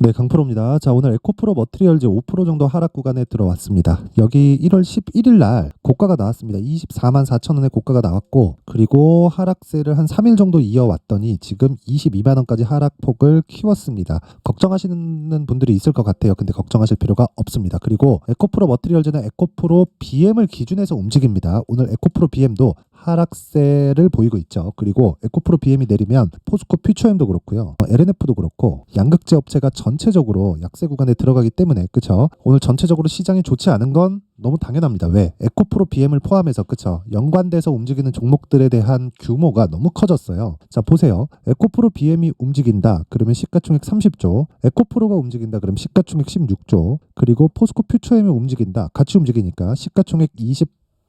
네, 강프로입니다. 자, 오늘 에코프로 머티리얼즈 5% 정도 하락 구간에 들어왔습니다. 여기 1월 11일 날 고가가 나왔습니다. 24만 4천 원의 고가가 나왔고, 그리고 하락세를 한 3일 정도 이어왔더니 지금 22만 원까지 하락폭을 키웠습니다. 걱정하시는 분들이 있을 것 같아요. 근데 걱정하실 필요가 없습니다. 그리고 에코프로 머티리얼즈는 에코프로 BM을 기준해서 움직입니다. 오늘 에코프로 BM도 하락세를 보이고 있죠. 그리고 에코프로 BM이 내리면 포스코 퓨처엠도 그렇고요. LNF도 그렇고 양극재 업체가 전체적으로 약세 구간에 들어가기 때문에 그쵸? 오늘 전체적으로 시장이 좋지 않은 건 너무 당연합니다. 왜? 에코프로 BM을 포함해서 그쵸? 연관돼서 움직이는 종목들에 대한 규모가 너무 커졌어요. 자, 보세요. 에코프로 BM이 움직인다. 그러면 시가총액 30조. 에코프로가 움직인다. 그러면 시가총액 16조. 그리고 포스코 퓨처엠이 움직인다. 같이 움직이니까 시가총액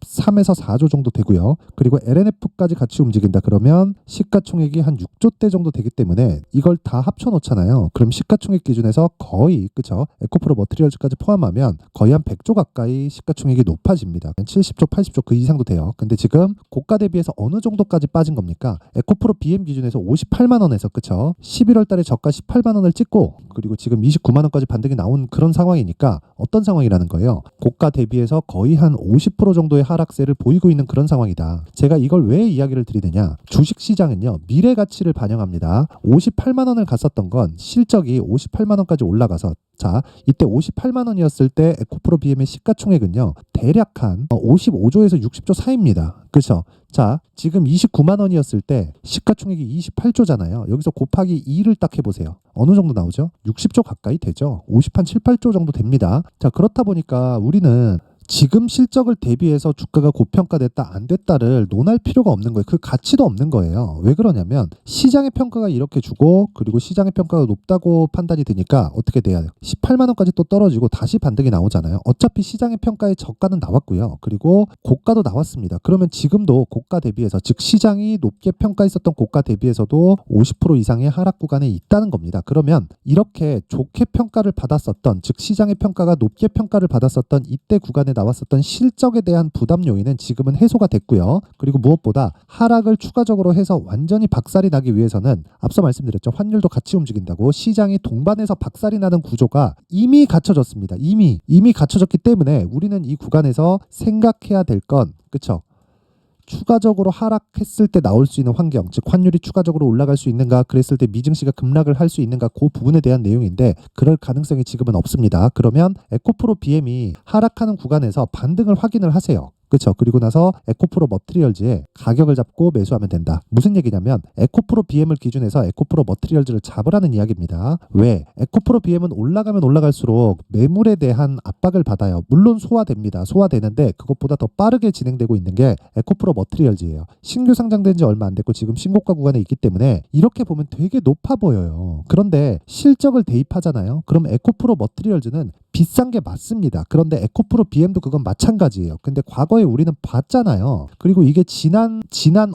3에서 4조 정도 되고요. 그리고 LNF까지 같이 움직인다 그러면 시가총액이 한 6조대 정도 되기 때문에 이걸 다 합쳐놓잖아요. 그럼 시가총액 기준에서 거의 그쵸? 에코프로 머티리얼즈까지 포함하면 거의 한 100조 가까이 시가총액이 높아집니다. 70조, 80조 그 이상도 돼요. 근데 지금 고가 대비해서 어느 정도까지 빠진 겁니까? 에코프로 BM 기준에서 58만 원에서 그쵸? 11월 달에 저가 18만 원을 찍고 그리고 지금 29만 원까지 반등이 나온 그런 상황이니까 어떤 상황이라는 거예요? 고가 대비해서 거의 한 50% 정도의 하락세를 보이고 있는 그런 상황이다. 제가 이걸 왜 이야기를 드리느냐? 주식시장은요. 미래 가치를 반영합니다. 58만 원을 갔었던 건 실적이 58만 원까지 올라가서 자, 이때 58만 원이었을 때 에코프로 BM의 시가총액은요. 대략 한 55조에서 60조 사이입니다. 그렇죠? 자, 지금 29만 원이었을 때 시가총액이 28조잖아요. 여기서 곱하기 2를 딱 해보세요. 어느 정도 나오죠? 60조 가까이 되죠. 50한 7, 8조 정도 됩니다. 자, 그렇다 보니까 우리는 지금 실적을 대비해서 주가가 고평가됐다 안 됐다를 논할 필요가 없는 거예요. 그 가치도 없는 거예요. 왜 그러냐면 시장의 평가가 이렇게 주고 그리고 시장의 평가가 높다고 판단이 되니까 어떻게 돼야 돼요? 18만 원까지 또 떨어지고 다시 반등이 나오잖아요. 어차피 시장의 평가의 저가는 나왔고요. 그리고 고가도 나왔습니다. 그러면 지금도 고가 대비해서 즉 시장이 높게 평가했었던 고가 대비해서도 50% 이상의 하락 구간에 있다는 겁니다. 그러면 이렇게 좋게 평가를 받았었던 즉 시장의 평가가 높게 평가를 받았었던 이때 구간에 나왔었던 실적에 대한 부담 요인은 지금은 해소가 됐고요. 그리고 무엇보다 하락을 추가적으로 해서 완전히 박살이 나기 위해서는 앞서 말씀드렸죠. 환율도 같이 움직인다고 시장이 동반해서 박살이 나는 구조가 이미 갖춰졌습니다. 이미 갖춰졌기 때문에 우리는 이 구간에서 생각해야 될 건 그쵸? 추가적으로 하락했을 때 나올 수 있는 환경, 즉 환율이 추가적으로 올라갈 수 있는가, 그랬을 때 미증시가 급락을 할 수 있는가, 그 부분에 대한 내용인데 그럴 가능성이 지금은 없습니다. 그러면 에코프로 BM이 하락하는 구간에서 반등을 확인을 하세요. 그렇죠. 그리고 나서 에코프로 머티리얼즈의 가격을 잡고 매수하면 된다. 무슨 얘기냐면 에코프로 BM을 기준해서 에코프로 머티리얼즈를 잡으라는 이야기입니다. 왜? 에코프로 BM은 올라가면 올라갈수록 매물에 대한 압박을 받아요. 물론 소화됩니다. 소화되는데 그것보다 더 빠르게 진행되고 있는 게 에코프로 머티리얼즈예요. 신규 상장된 지 얼마 안 됐고 지금 신고가 구간에 있기 때문에 이렇게 보면 되게 높아 보여요. 그런데 실적을 대입하잖아요. 그럼 에코프로 머티리얼즈는 비싼 게 맞습니다. 그런데 에코프로 BM도 그건 마찬가지예요. 근데 과거에 우리는 봤잖아요. 그리고 이게 지난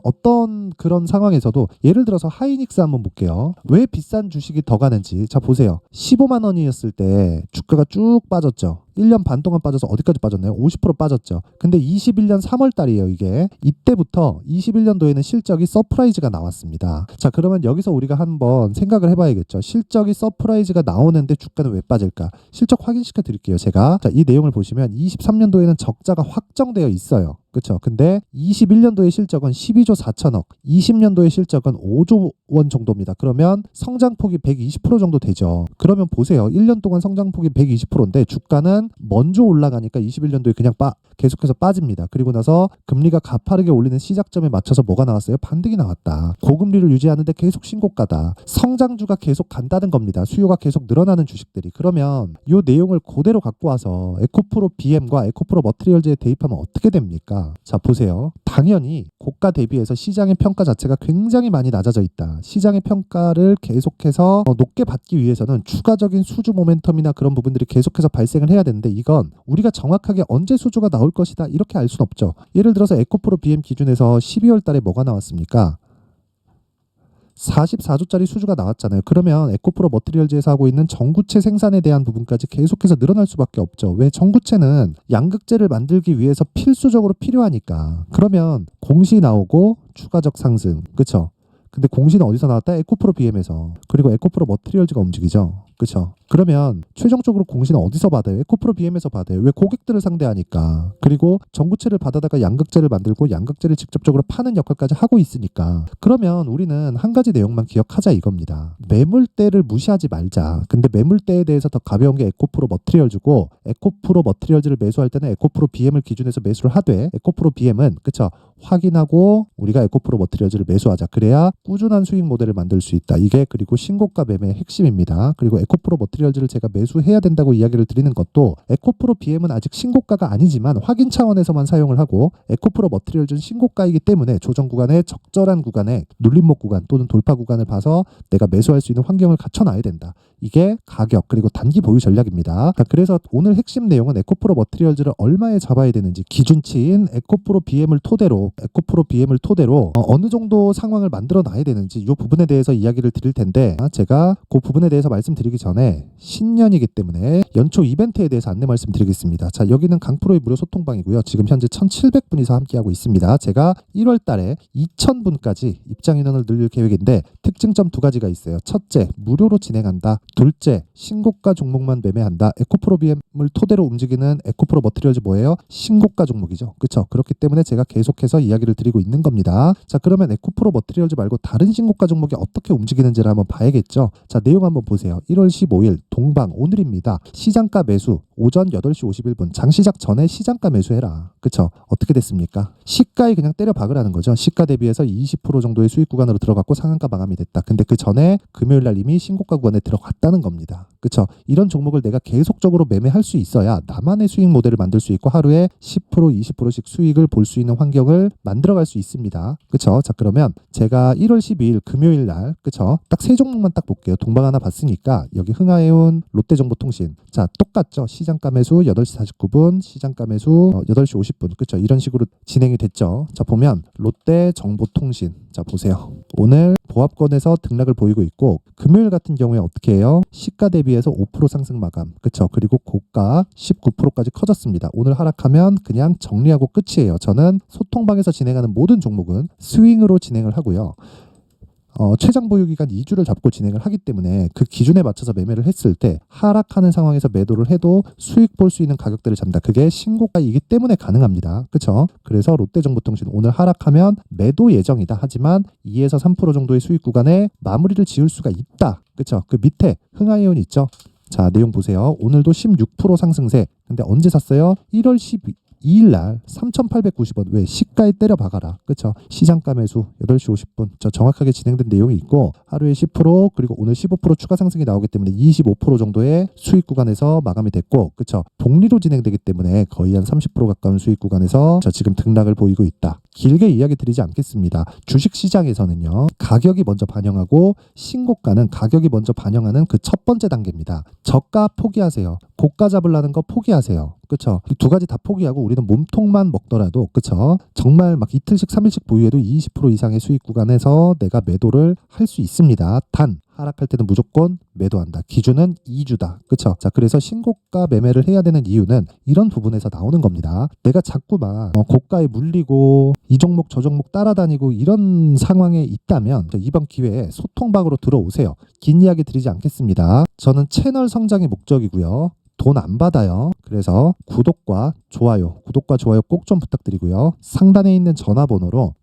어떤 그런 상황에서도 예를 들어서 하이닉스 한번 볼게요. 왜 비싼 주식이 더 가는지. 자, 보세요. 15만 원이었을 때 주가가 쭉 빠졌죠. 1년 반 동안 빠져서 어디까지 빠졌나요? 50% 빠졌죠. 근데 21년 3월 달이에요, 이게. 이때부터 21년도에는 실적이 서프라이즈가 나왔습니다. 자, 그러면 여기서 우리가 한번 생각을 해봐야겠죠. 실적이 서프라이즈가 나오는데 주가는 왜 빠질까? 실적 확인시켜 드릴게요, 제가. 자, 이 내용을 보시면 23년도에는 적자가 확정되어 있어요. 그렇죠. 근데 21년도의 실적은 12조 4천억, 20년도의 실적은 5조 원 정도입니다. 그러면 성장폭이 120% 정도 되죠. 그러면 보세요. 1년 동안 성장폭이 120%인데 주가는 먼저 올라가니까 21년도에 그냥 계속해서 빠집니다. 그리고 나서 금리가 가파르게 올리는 시작점에 맞춰서 뭐가 나왔어요? 반등이 나왔다. 고금리를 유지하는데 계속 신고가다. 성장주가 계속 간다는 겁니다. 수요가 계속 늘어나는 주식들이. 그러면 이 내용을 그대로 갖고 와서 에코프로 BM과 에코프로 머티리얼즈에 대입하면 어떻게 됩니까? 자, 보세요. 당연히 고가 대비해서 시장의 평가 자체가 굉장히 많이 낮아져 있다. 시장의 평가를 계속해서 높게 받기 위해서는 추가적인 수주 모멘텀이나 그런 부분들이 계속해서 발생을 해야 되는데 이건 우리가 정확하게 언제 수주가 나올 것이다 이렇게 알 수는 없죠. 예를 들어서 에코프로 BM 기준에서 12월 달에 뭐가 나왔습니까? 44조짜리 수주가 나왔잖아요. 그러면 에코프로 머티리얼즈에서 하고 있는 전구체 생산에 대한 부분까지 계속해서 늘어날 수밖에 없죠. 왜? 전구체는 양극재를 만들기 위해서 필수적으로 필요하니까. 그러면 공시 나오고 추가적 상승. 그렇죠? 근데 공시는 어디서 나왔다? 에코프로 BM에서. 그리고 에코프로 머티리얼즈가 움직이죠. 그쵸? 그러면 최종적으로 공시는 어디서 받아요? 에코프로 BM에서 받아요. 왜? 고객들을 상대하니까. 그리고 전구체를 받아다가 양극재를 만들고 양극재를 직접적으로 파는 역할까지 하고 있으니까. 그러면 우리는 한 가지 내용만 기억하자 이겁니다. 매물대를 무시하지 말자. 근데 매물대에 대해서 더 가벼운 게 에코프로 머티리얼즈고, 에코프로 머티리얼즈를 매수할 때는 에코프로 BM을 기준해서 매수를 하되, 에코프로 BM은 그쵸? 확인하고 우리가 에코프로 머티리얼즈를 매수하자. 그래야 꾸준한 수익 모델을 만들 수 있다. 이게 그리고 신고가 매매의 핵심입니다. 그리고 에코프로 머티리얼즈를 제가 매수해야 된다고 이야기를 드리는 것도, 에코프로 BM은 아직 신고가가 아니지만 확인 차원에서만 사용을 하고, 에코프로 머티리얼즈는 신고가이기 때문에 조정 구간에 적절한 구간에 눌림목 구간 또는 돌파 구간을 봐서 내가 매수할 수 있는 환경을 갖춰놔야 된다. 이게 가격 그리고 단기 보유 전략입니다. 그래서 오늘 핵심 내용은 에코프로 머티리얼즈를 얼마에 잡아야 되는지, 기준치인 에코프로 BM을 토대로 어느 정도 상황을 만들어 놔야 되는지 이 부분에 대해서 이야기를 드릴 텐데, 제가 그 부분에 대해서 말씀드리기 전에 신년이기 때문에 연초 이벤트에 대해서 안내 말씀드리겠습니다. 자, 여기는 강프로의 무료 소통방이고요. 지금 현재 1,700분이서 함께하고 있습니다. 제가 1월 달에 2,000분까지 입장 인원을 늘릴 계획인데, 특징점 두 가지가 있어요. 첫째, 무료로 진행한다. 둘째, 신고가 종목만 매매한다. 에코프로 BM을 토대로 움직이는 에코프로 머티리얼즈 뭐예요? 신고가 종목이죠. 그렇죠? 그렇기 때문에 제가 계속해서 이야기를 드리고 있는 겁니다. 자, 그러면 에코프로 머티리얼즈 말고 다른 신고가 종목이 어떻게 움직이는지를 한번 봐야겠죠. 자, 내용 한번 보세요. 1월 15일 동방 오늘입니다. 시장가 매수 오전 8시 51분 장시작 전에 시장가 매수해라. 그쵸? 어떻게 됐습니까? 시가에 그냥 때려 박으라는 거죠. 시가 대비해서 20% 정도의 수익 구간으로 들어갔고 상한가 마감이 됐다. 근데 그 전에 금요일 날 이미 신고가 구간에 들어갔다는 겁니다. 그쵸? 이런 종목을 내가 계속적으로 매매할 수 있어야 나만의 수익 모델을 만들 수 있고 하루에 10% 20%씩 수익을 볼 수 있는 환경을 만들어갈 수 있습니다. 그쵸? 자, 그러면 제가 1월 12일 금요일 날 그쵸? 딱 세 종목만 딱 볼게요. 동방 하나 봤으니까 여기 흥하해온 롯데정보통신. 자, 똑같죠? 시장가 매수 8시 49분, 시장가 매수 8시 50분. 그쵸? 이런 식으로 진행이 됐죠. 자, 보면 롯데정보통신. 자, 보세요. 오늘 보합권에서 등락을 보이고 있고, 금요일 같은 경우에 어떻게 해요? 시가 대비해서 5% 상승 마감. 그쵸? 그리고 고가 19%까지 커졌습니다. 오늘 하락하면 그냥 정리하고 끝이에요. 저는 소통방에서 진행하는 모든 종목은 스윙으로 진행을 하고요. 최장 보유 기간 2주를 잡고 진행을 하기 때문에 그 기준에 맞춰서 매매를 했을 때 하락하는 상황에서 매도를 해도 수익 볼 수 있는 가격대를 잡는다. 그게 신고가이기 때문에 가능합니다. 그렇죠? 그래서 롯데정보통신 오늘 하락하면 매도 예정이다. 하지만 2에서 3% 정도의 수익 구간에 마무리를 지을 수가 있다. 그렇죠? 그 밑에 흥하이온 있죠? 자, 내용 보세요. 오늘도 16% 상승세. 근데 언제 샀어요? 1월 12일 날 3,890원. 왜? 시가에 때려 박아라. 그쵸? 시장가 매수 8시 50분. 저 정확하게 진행된 내용이 있고, 하루에 10% 그리고 오늘 15% 추가 상승이 나오기 때문에 25% 정도의 수익 구간에서 마감이 됐고, 그쵸? 복리로 진행되기 때문에 거의 한 30% 가까운 수익 구간에서 저 지금 등락을 보이고 있다. 길게 이야기 드리지 않겠습니다. 주식 시장에서는요, 가격이 먼저 반영하고 신고가는 가격이 먼저 반영하는 그 첫 번째 단계입니다. 저가 포기하세요. 고가 잡으려는 거 포기하세요. 그쵸? 이 두 가지 다 포기하고 우리는 몸통만 먹더라도, 그쵸? 정말 막 이틀씩 3일씩 보유해도 20% 이상의 수익 구간에서 내가 매도를 할 수 있습니다. 단 하락할 때는 무조건 매도한다. 기준은 2주다. 그쵸? 자, 그래서 신고가 매매를 해야 되는 이유는 이런 부분에서 나오는 겁니다. 내가 자꾸만 고가에 물리고 이 종목 저 종목 따라다니고 이런 상황에 있다면 이번 기회에 소통방으로 들어오세요. 긴 이야기 드리지 않겠습니다. 저는 채널 성장이 목적이고요. 돈 안 받아요. 그래서 구독과 좋아요 꼭 좀 부탁드리고요. 상단에 있는 전화번호로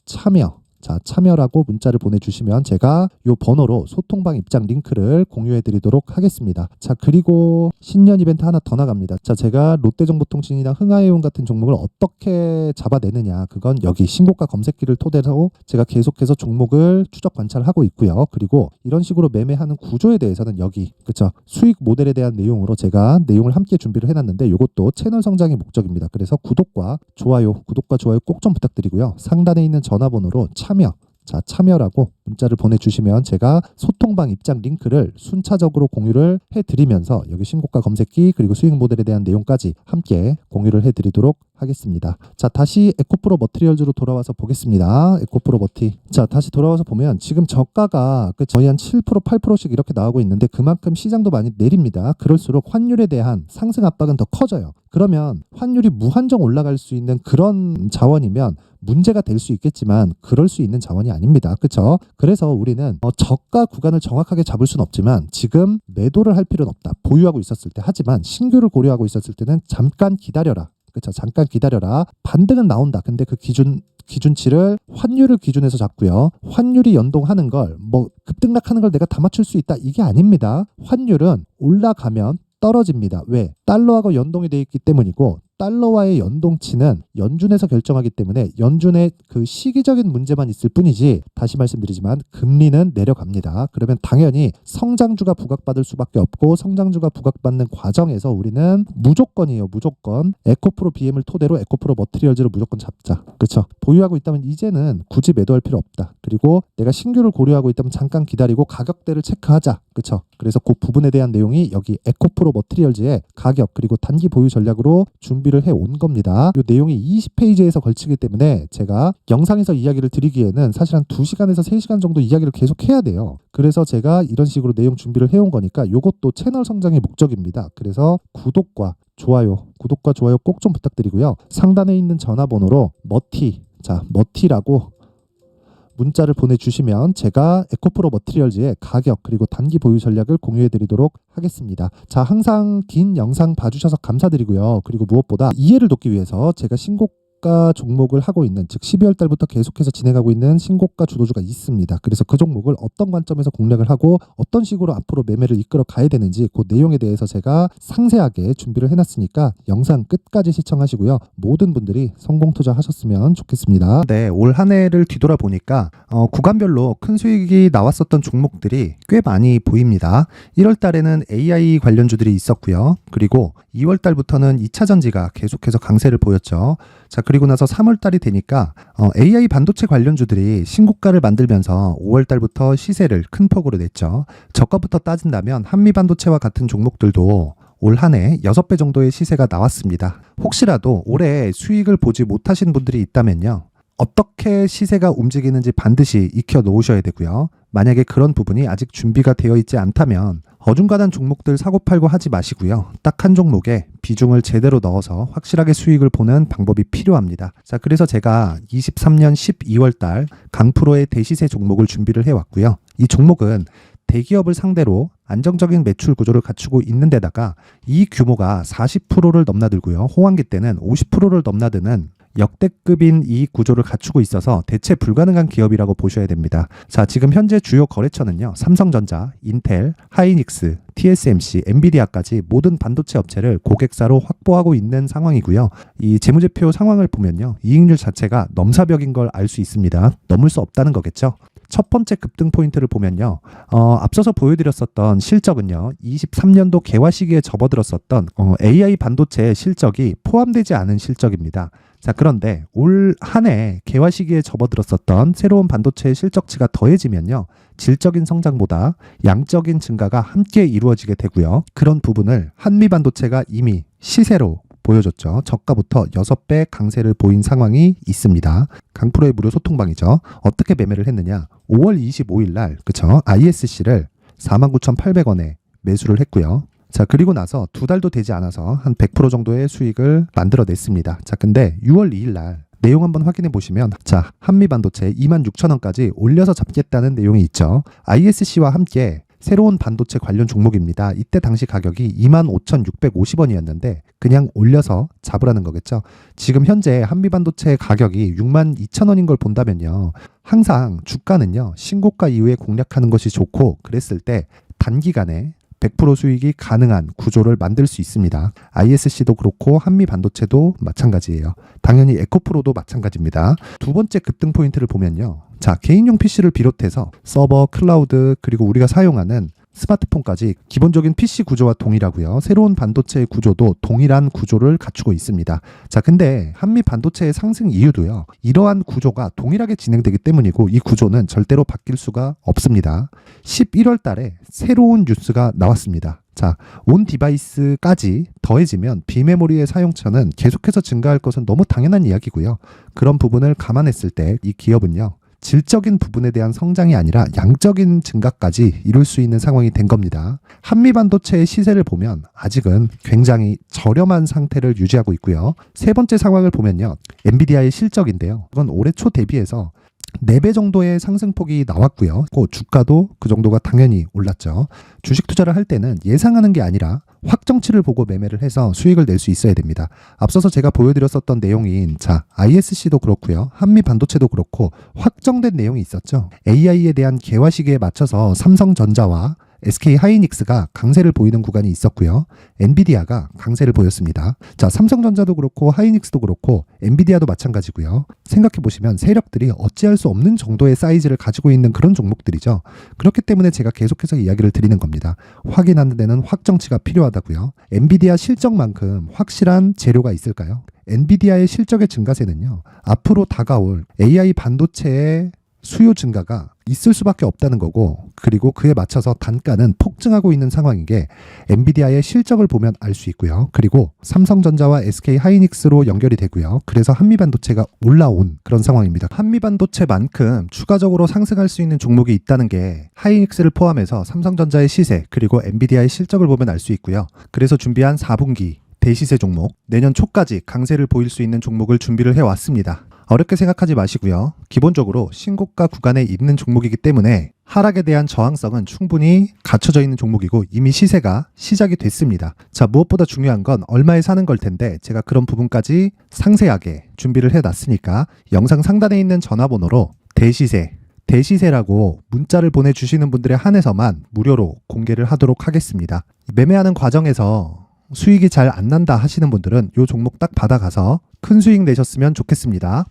참여라고 문자를 보내주시면 제가 요 번호로 소통방 입장 링크를 공유해드리도록 하겠습니다. 자, 그리고 신년 이벤트 하나 더 나갑니다. 자, 제가 롯데정보통신이나 흥하해온 같은 종목을 어떻게 잡아내느냐, 그건 여기 신고가 검색기를 토대로 제가 계속해서 종목을 추적 관찰하고 있고요. 그리고 이런 식으로 매매하는 구조에 대해서는 여기, 그쵸, 수익 모델에 대한 내용으로 제가 내용을 함께 준비를 해놨는데, 이것도 채널 성장이 목적입니다. 그래서 구독과 좋아요 꼭 좀 부탁드리고요. 상단에 있는 전화번호로 참여라고 문자를 보내주시면 제가 소통방 입장 링크를 순차적으로 공유를 해드리면서 여기 신고가 검색기 그리고 수익 모델에 대한 내용까지 함께 공유를 해드리도록 하겠습니다. 자, 다시 에코프로 머티리얼즈로 돌아와서 보겠습니다. 에코프로 머티. 자, 다시 돌아와서 보면 지금 저가가 거의 한 7% 8%씩 이렇게 나오고 있는데 그만큼 시장도 많이 내립니다. 그럴수록 환율에 대한 상승 압박은 더 커져요. 그러면 환율이 무한정 올라갈 수 있는 그런 자원이면 문제가 될 수 있겠지만 그럴 수 있는 자원이 아닙니다. 그렇죠? 그래서 우리는 저가 구간을 정확하게 잡을 수는 없지만 지금 매도를 할 필요는 없다. 보유하고 있었을 때. 하지만 신규를 고려하고 있었을 때는 잠깐 기다려라. 그렇죠? 잠깐 기다려라. 반등은 나온다. 근데 그 기준치를 환율을 기준해서 잡고요. 환율이 연동하는 걸 급등락하는 걸 내가 다 맞출 수 있다. 이게 아닙니다. 환율은 올라가면 떨어집니다. 왜? 달러하고 연동이 되어 있기 때문이고 달러와의 연동치는 연준에서 결정하기 때문에 연준의 그 시기적인 문제만 있을 뿐이지 다시 말씀드리지만 금리는 내려갑니다. 그러면 당연히 성장주가 부각받을 수밖에 없고 성장주가 부각받는 과정에서 우리는 무조건이에요. 무조건 에코프로 BM을 토대로 에코프로 머티리얼즈를 무조건 잡자. 그렇죠? 보유하고 있다면 이제는 굳이 매도할 필요 없다. 그리고 내가 신규를 고려하고 있다면 잠깐 기다리고 가격대를 체크하자. 그렇죠? 그래서 그 부분에 대한 내용이 여기 에코프로 머티리얼즈의 가격 그리고 단기 보유 전략으로 준비를 해온 겁니다. 이 내용이 20페이지에서 걸치기 때문에 제가 영상에서 이야기를 드리기에는 사실 한 2시간에서 3시간 정도 이야기를 계속 해야 돼요. 그래서 제가 이런 식으로 내용 준비를 해온 거니까 이것도 채널 성장의 목적입니다. 그래서 구독과 좋아요 꼭 좀 부탁드리고요. 상단에 있는 전화번호로 머티라고 문자를 보내주시면 제가 에코프로 머티리얼즈의 가격 그리고 단기 보유 전략을 공유해드리도록 하겠습니다. 자, 항상 긴 영상 봐주셔서 감사드리고요. 그리고 무엇보다 이해를 돕기 위해서 제가 신고가 종목을 하고 있는 즉 12월 달부터 계속해서 진행하고 있는 신고가 주도주가 있습니다. 그래서 그 종목을 어떤 관점에서 공략을 하고 어떤 식으로 앞으로 매매를 이끌어 가야 되는지 그 내용에 대해서 제가 상세하게 준비를 해놨으니까 영상 끝까지 시청하시고요. 모든 분들이 성공 투자하셨으면 좋겠습니다. 네, 올 한 해를 뒤돌아보니까 구간별로 큰 수익이 나왔었던 종목들이 꽤 많이 보입니다. 1월 달에는 AI 관련주들이 있었고요. 그리고 2월 달부터는 2차 전지가 계속해서 강세를 보였죠. 자, 그리고 나서 3월 달이 되니까 AI 반도체 관련주들이 신고가를 만들면서 5월 달부터 시세를 큰 폭으로 냈죠. 저가부터 따진다면 한미 반도체와 같은 종목들도 올 한 해 6배 정도의 시세가 나왔습니다. 혹시라도 올해 수익을 보지 못하신 분들이 있다면요. 어떻게 시세가 움직이는지 반드시 익혀 놓으셔야 되고요. 만약에 그런 부분이 아직 준비가 되어 있지 않다면 어중간한 종목들 사고팔고 하지 마시고요. 딱 한 종목에 비중을 제대로 넣어서 확실하게 수익을 보는 방법이 필요합니다. 자, 그래서 제가 23년 12월 달 강프로의 대시세 종목을 준비를 해왔고요. 이 종목은 대기업을 상대로 안정적인 매출 구조를 갖추고 있는 데다가 이 규모가 40%를 넘나들고요. 호황기 때는 50%를 넘나드는 역대급인 이익 구조를 갖추고 있어서 대체 불가능한 기업이라고 보셔야 됩니다. 자, 지금 현재 주요 거래처는요. 삼성전자, 인텔, 하이닉스, TSMC, 엔비디아까지 모든 반도체 업체를 고객사로 확보하고 있는 상황이고요. 이 재무제표 상황을 보면요. 이익률 자체가 넘사벽인 걸 알 수 있습니다. 넘을 수 없다는 거겠죠. 첫 번째 급등 포인트를 보면요. 앞서서 보여드렸었던 실적은요. 23년도 개화 시기에 접어들었었던 AI 반도체의 실적이 포함되지 않은 실적입니다. 자, 그런데 올 한 해 개화 시기에 접어들었었던 새로운 반도체의 실적치가 더해지면요. 질적인 성장보다 양적인 증가가 함께 이루어지게 되고요. 그런 부분을 한미 반도체가 이미 시세로 보여줬죠. 저가부터 6배 강세를 보인 상황이 있습니다. 강프로의 무료 소통방이죠. 어떻게 매매를 했느냐. 5월 25일 날 그쵸? ISC를 49,800원에 매수를 했고요. 자, 그리고 나서 2달도 되지 않아서 한 100% 정도의 수익을 만들어냈습니다. 자, 근데 6월 2일 날 내용 한번 확인해 보시면 자, 한미반도체 26,000원까지 올려서 잡겠다는 내용이 있죠. ISC와 함께 새로운 반도체 관련 종목입니다. 이때 당시 가격이 25,650원이었는데 그냥 올려서 잡으라는 거겠죠. 지금 현재 한미반도체 가격이 62,000원인 걸 본다면요. 항상 주가는요. 신고가 이후에 공략하는 것이 좋고 그랬을 때 단기간에 100% 수익이 가능한 구조를 만들 수 있습니다. ISC도 그렇고 한미 반도체도 마찬가지예요. 당연히 에코프로도 마찬가지입니다. 두 번째 급등 포인트를 보면요. 자, 개인용 PC를 비롯해서 서버, 클라우드, 그리고 우리가 사용하는 스마트폰까지 기본적인 PC 구조와 동일하고요. 새로운 반도체의 구조도 동일한 구조를 갖추고 있습니다. 자, 근데 한미 반도체의 상승 이유도요. 이러한 구조가 동일하게 진행되기 때문이고 이 구조는 절대로 바뀔 수가 없습니다. 11월 달에 새로운 뉴스가 나왔습니다. 자, 온 디바이스까지 더해지면 비메모리의 사용처는 계속해서 증가할 것은 너무 당연한 이야기고요. 그런 부분을 감안했을 때 이 기업은요. 질적인 부분에 대한 성장이 아니라 양적인 증가까지 이룰 수 있는 상황이 된 겁니다. 한미반도체의 시세를 보면 아직은 굉장히 저렴한 상태를 유지하고 있고요. 세 번째 상황을 보면요. 엔비디아의 실적인데요. 이건 올해 초 대비해서 4배 정도의 상승폭이 나왔고요. 그 주가도 그 정도가 당연히 올랐죠. 주식 투자를 할 때는 예상하는 게 아니라 확정치를 보고 매매를 해서 수익을 낼 수 있어야 됩니다. 앞서서 제가 보여드렸었던 내용인 ISC도 그렇고요. 한미반도체도 그렇고 확정된 내용이 있었죠. AI에 대한 개화 시기에 맞춰서 삼성전자와 SK 하이닉스가 강세를 보이는 구간이 있었고요. 엔비디아가 강세를 보였습니다. 삼성전자도 그렇고 하이닉스도 그렇고 엔비디아도 마찬가지고요. 생각해 보시면 세력들이 어찌할 수 없는 정도의 사이즈를 가지고 있는 그런 종목들이죠. 그렇기 때문에 제가 계속해서 이야기를 드리는 겁니다. 확인하는 데는 확정치가 필요하다고요. 엔비디아 실적만큼 확실한 재료가 있을까요? 엔비디아의 실적의 증가세는요. 앞으로 다가올 AI 반도체의 수요 증가가 있을 수밖에 없다는 거고, 그리고 그에 맞춰서 단가는 폭증하고 있는 상황인 게 엔비디아의 실적을 보면 알 수 있고요. 그리고 삼성전자와 SK 하이닉스로 연결이 되고요. 그래서 한미반도체가 올라온 그런 상황입니다. 한미반도체만큼 추가적으로 상승할 수 있는 종목이 있다는 게 하이닉스를 포함해서 삼성전자의 시세 그리고 엔비디아의 실적을 보면 알 수 있고요. 그래서 준비한 4분기 대시세 종목, 내년 초까지 강세를 보일 수 있는 종목을 준비를 해왔습니다. 어렵게 생각하지 마시고요. 기본적으로 신고가 구간에 있는 종목이기 때문에 하락에 대한 저항성은 충분히 갖춰져 있는 종목이고 이미 시세가 시작이 됐습니다. 무엇보다 중요한 건 얼마에 사는 걸 텐데 제가 그런 부분까지 상세하게 준비를 해놨으니까 영상 상단에 있는 전화번호로 대시세라고 문자를 보내주시는 분들에 한해서만 무료로 공개를 하도록 하겠습니다. 매매하는 과정에서 수익이 잘 안 난다 하시는 분들은 이 종목 딱 받아가서 큰 수익 내셨으면 좋겠습니다.